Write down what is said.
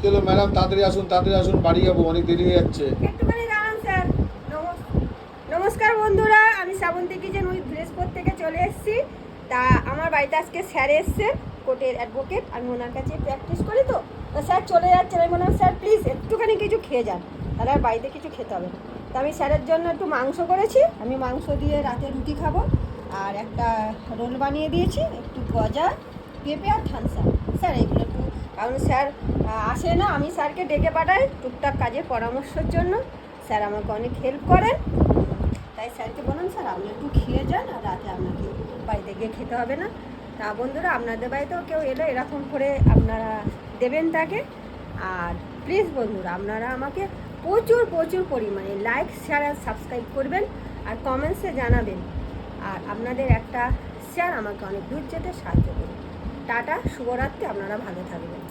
চলো ম্যাডাম তাড়াতাড়ি আসুন, বাড়ি যাবো, অনেক দেরি হয়ে যাচ্ছে। একটুখানি দাঁড়ান স্যার। নমস্কার বন্ধুরা, আমি শ্রাবন্তী কিচেন উইথ ভিলেজপুর থেকে চলে এসেছি। তা আমার বাড়িতে আজকে স্যার এসছে, কোর্টের অ্যাডভোকেট। আমি ওনার কাছে প্র্যাকটিস করি। তো স্যার চলে যাচ্ছেন। আমি বললাম স্যার প্লিজ একটুখানি কিছু খেয়ে যান, তাহলে আর বাড়িতে কিছু খেতে হবে না। তা আমি স্যারের জন্য একটু মাংস করেছি। আমি মাংস দিয়ে রাতে রুটি খাবো। আর একটা রোল বানিয়ে দিয়েছি, একটু গজা, পেঁপে আর থানসা। স্যার এইগুলো একটু, কারণ স্যার আসে না, আমি স্যারকে ডেকে পাঠাই টুকটাক কাজের পরামর্শের জন্য। স্যার আমাকে অনেক হেল্প করেন। তাই স্যারকে বলুন স্যার আপনি একটু খেয়ে যান, আর রাতে আপনাকে বাড়িতে গিয়ে খেতে হবে না। তা বন্ধুরা, আপনাদের বাড়িতেও কেউ এলে এরকম করে আপনারা দেবেন তাকে। আর প্লিজ বন্ধুরা, আপনারা আমাকে প্রচুর প্রচুর পরিমাণে লাইক, শেয়ার আর সাবস্ক্রাইব করবেন, আর কমেন্টসে জানাবেন। আর আপনাদের একটা শেয়ার আমাকে অনেক দূর যেতে সাহায্য করবে। টাটা, শুভরাত্রি, আপনারা ভালো থাকবেন।